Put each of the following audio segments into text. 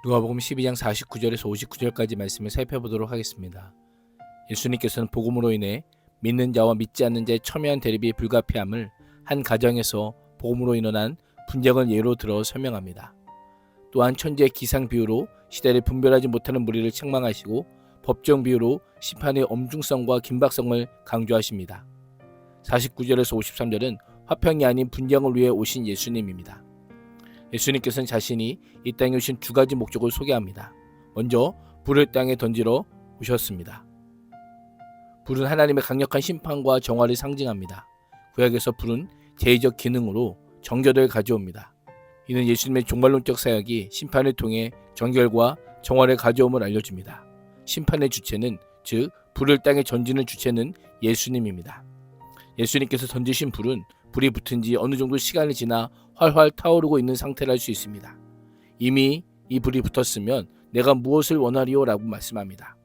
누가복음 12장 49절에서 59절까지 말씀을 살펴보도록 하겠습니다. 예수님께서는 복음으로 인해 믿는 자와 믿지 않는 자의 첨예한 대립이 불가피함을 한 가정에서 복음으로 일어난 분쟁을 예로 들어 설명합니다. 또한 천지의 기상 비유로 시대를 분별하지 못하는 무리를 책망하시고 법정 비유로 심판의 엄중성과 긴박성을 강조하십니다. 49절에서 53절은 화평이 아닌 분쟁을 위해 오신 예수님입니다. 예수님께서는 자신이 이 땅에 오신 두 가지 목적을 소개합니다. 먼저 불을 땅에 던지러 오셨습니다. 불은 하나님의 강력한 심판과 정화를 상징합니다. 구약에서 불은 제의적 기능으로 정결을 가져옵니다. 이는 예수님의 종말론적 사역이 심판을 통해 정결과 정화를 가져옴을 알려줍니다. 심판의 주체는, 즉 불을 땅에 던지는 주체는 예수님입니다. 예수님께서 던지신 불은 불이 붙은 지 어느 정도 시간이 지나 활활 타오르고 있는 상태를 알 수 있습니다. 이미 이 불이 붙었으면 내가 무엇을 원하리요? 라고 말씀합니다.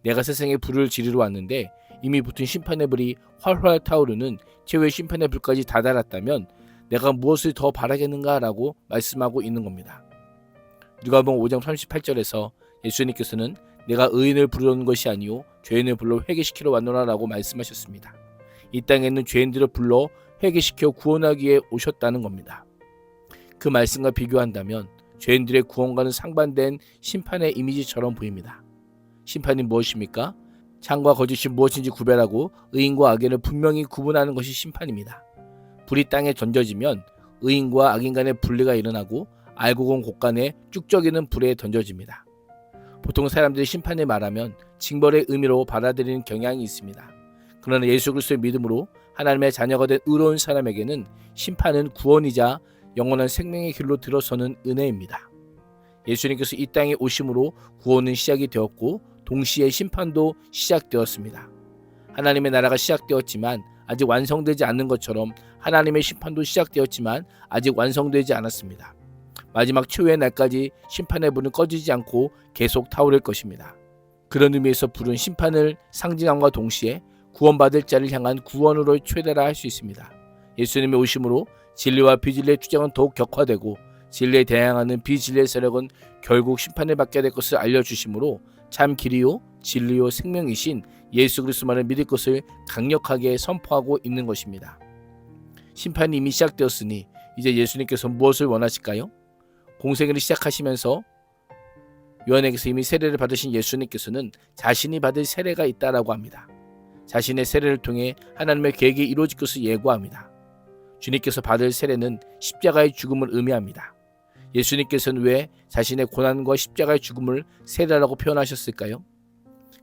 내가 세상에 불을 지르러 왔는데 이미 붙은 심판의 불이 활활 타오르는 최후의 심판의 불까지 다다랐다면 내가 무엇을 더 바라겠는가? 라고 말씀하고 있는 겁니다. 누가복음 5장 38절에서 예수님께서는 내가 의인을 부르는 것이 아니요 죄인을 불러 회개시키러 왔노라 라고 말씀하셨습니다. 이 땅에 있는 죄인들을 불러 회개시켜 구원하기 위해 오셨다는 겁니다. 그 말씀과 비교한다면 죄인들의 구원과는 상반된 심판의 이미지처럼 보입니다. 심판이 무엇입니까? 참과 거짓이 무엇인지 구별하고 의인과 악인을 분명히 구분하는 것이 심판입니다. 불이 땅에 던져지면 의인과 악인 간의 분리가 일어나고 알고 본 곳간에 쭉적이는 불에 던져집니다. 보통 사람들이 심판을 말하면 징벌의 의미로 받아들이는 경향이 있습니다. 그러나 예수 그리스도의 믿음으로 하나님의 자녀가 된 의로운 사람에게는 심판은 구원이자 영원한 생명의 길로 들어서는 은혜입니다. 예수님께서 이 땅에 오심으로 구원은 시작이 되었고 동시에 심판도 시작되었습니다. 하나님의 나라가 시작되었지만 아직 완성되지 않는 것처럼 하나님의 심판도 시작되었지만 아직 완성되지 않았습니다. 마지막 최후의 날까지 심판의 불은 꺼지지 않고 계속 타오를 것입니다. 그런 의미에서 불은 심판을 상징함과 동시에 구원받을 자를 향한 구원으로 최대라 할 수 있습니다. 예수님의 오심으로 진리와 비진리의 투쟁은 더욱 격화되고 진리에 대항하는 비진리의 세력은 결국 심판을 받게 될 것을 알려주심으로 참 길이요 진리요 생명이신 예수 그리스도만을 믿을 것을 강력하게 선포하고 있는 것입니다. 심판이 이미 시작되었으니 이제 예수님께서 무엇을 원하실까요? 공생애를 시작하시면서 요한에게서 이미 세례를 받으신 예수님께서는 자신이 받을 세례가 있다라고 합니다. 자신의 세례를 통해 하나님의 계획이 이루어질 것을 예고합니다. 주님께서 받을 세례는 십자가의 죽음을 의미합니다. 예수님께서는 왜 자신의 고난과 십자가의 죽음을 세례라고 표현하셨을까요?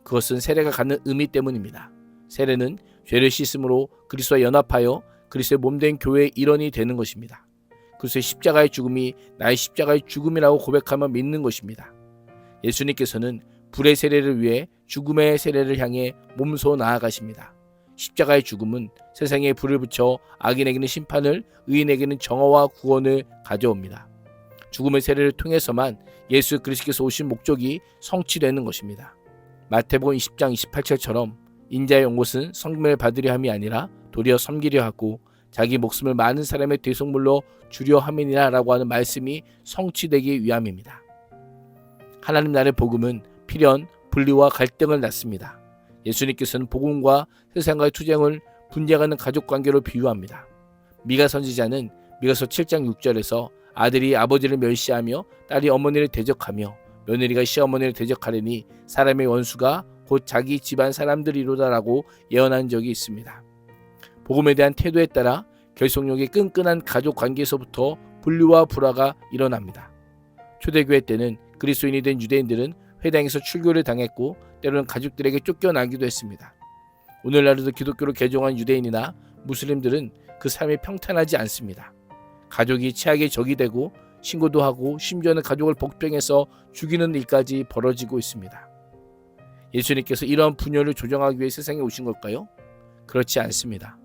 그것은 세례가 갖는 의미 때문입니다. 세례는 죄를 씻음으로 그리스도와 연합하여 그리스도의 몸된 교회의 일원이 되는 것입니다. 그리스도의 십자가의 죽음이 나의 십자가의 죽음이라고 고백하며 믿는 것입니다. 예수님께서는 불의 세례를 위해 죽음의 세례를 향해 몸소 나아가십니다. 십자가의 죽음은 세상에 불을 붙여 악인에게는 심판을, 의인에게는 정화와 구원을 가져옵니다. 죽음의 세례를 통해서만 예수 그리스도께서 오신 목적이 성취되는 것입니다. 마태복음 20장 28절처럼 인자의 온 것은 성금을 받으려 함이 아니라 도리어 섬기려 하고 자기 목숨을 많은 사람의 대속물로 주려 함이니라 라고 하는 말씀이 성취되기 위함입니다. 하나님 나라의 복음은 필연, 분리와 갈등을 낳습니다. 예수님께서는 복음과 세상과의 투쟁을 분쟁하는 가족관계로 비유합니다. 미가 선지자는 미가서 7장 6절에서 아들이 아버지를 멸시하며 딸이 어머니를 대적하며 며느리가 시어머니를 대적하려니 사람의 원수가 곧 자기 집안 사람들이로다라고 예언한 적이 있습니다. 복음에 대한 태도에 따라 결속력이 끈끈한 가족관계에서부터 분리와 불화가 일어납니다. 초대교회 때는 그리스도인이 된 유대인들은 회당에서 출교를 당했고 때로는 가족들에게 쫓겨나기도 했습니다. 오늘날에도 기독교로 개종한 유대인이나 무슬림들은 그 삶이 평탄하지 않습니다. 가족이 최악의 적이 되고 신고도 하고 심지어는 가족을 복병해서 죽이는 일까지 벌어지고 있습니다. 예수님께서 이러한 분열을 조정하기 위해 세상에 오신 걸까요? 그렇지 않습니다.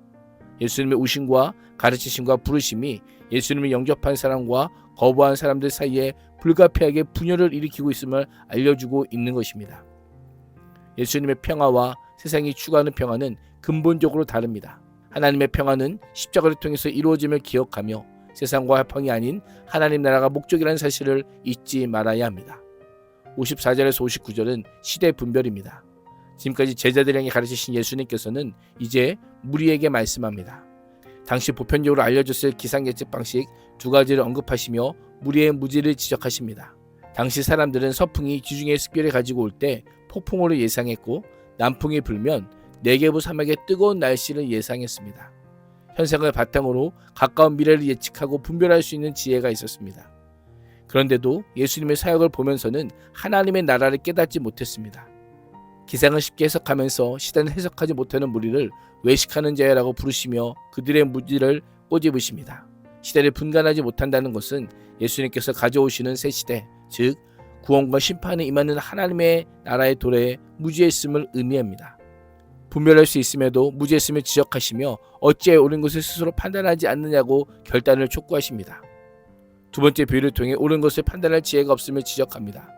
예수님의 오심과 가르치심과 부르심이 예수님을 영접한 사람과 거부한 사람들 사이에 불가피하게 분열을 일으키고 있음을 알려주고 있는 것입니다. 예수님의 평화와 세상이 추구하는 평화는 근본적으로 다릅니다. 하나님의 평화는 십자가를 통해서 이루어짐을 기억하며 세상과 화평이 아닌 하나님 나라가 목적이라는 사실을 잊지 말아야 합니다. 54절에서 59절은 시대 분별입니다. 지금까지 제자들에게 가르치신 예수님께서는 이제 무리에게 말씀합니다. 당시 보편적으로 알려졌을 기상예측 방식 두 가지를 언급하시며 무리의 무지를 지적하십니다. 당시 사람들은 서풍이 지중해 습기를 가지고 올 때 폭풍우를 예상했고 남풍이 불면 네게부 사막의 뜨거운 날씨를 예상했습니다. 현상을 바탕으로 가까운 미래를 예측하고 분별할 수 있는 지혜가 있었습니다. 그런데도 예수님의 사역을 보면서는 하나님의 나라를 깨닫지 못했습니다. 기상을 쉽게 해석하면서 시대는 해석하지 못하는 무리를 외식하는 자야라고 부르시며 그들의 무지를 꼬집으십니다. 시대를 분간하지 못한다는 것은 예수님께서 가져오시는 새 시대, 즉 구원과 심판이 임하는 하나님의 나라의 도래에 무지했음을 의미합니다. 분별할 수 있음에도 무지했음을 지적하시며 어찌해 옳은 것을 스스로 판단하지 않느냐고 결단을 촉구하십니다. 두 번째 비유를 통해 옳은 것을 판단할 지혜가 없음을 지적합니다.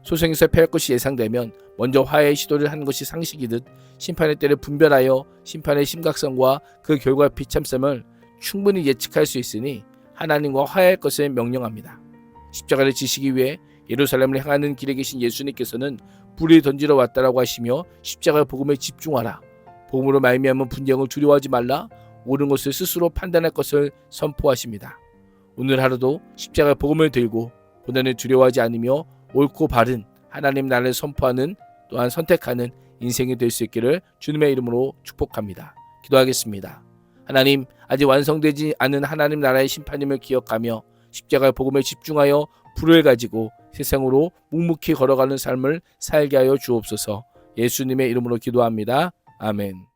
소생에서 패할 것이 예상되면 먼저 화해의 시도를 하는 것이 상식이듯 심판의 때를 분별하여 심판의 심각성과 그 결과의 비참성을 충분히 예측할 수 있으니 하나님과 화해할 것을 명령합니다. 십자가를 지시기 위해 예루살렘을 향하는 길에 계신 예수님께서는 불을 던지러 왔다라고 하시며 십자가의 복음에 집중하라. 복음으로 말미암은 분쟁을 두려워하지 말라. 옳은 것을 스스로 판단할 것을 선포하십니다. 오늘 하루도 십자가의 복음을 들고 고난을 두려워하지 않으며 옳고 바른 하나님 나라를 선포하는 또한 선택하는 인생이 될 수 있기를 주님의 이름으로 축복합니다. 기도하겠습니다. 하나님, 아직 완성되지 않은 하나님 나라의 심판임을 기억하며 십자가의 복음에 집중하여 불을 가지고 세상으로 묵묵히 걸어가는 삶을 살게 하여 주옵소서. 예수님의 이름으로 기도합니다. 아멘.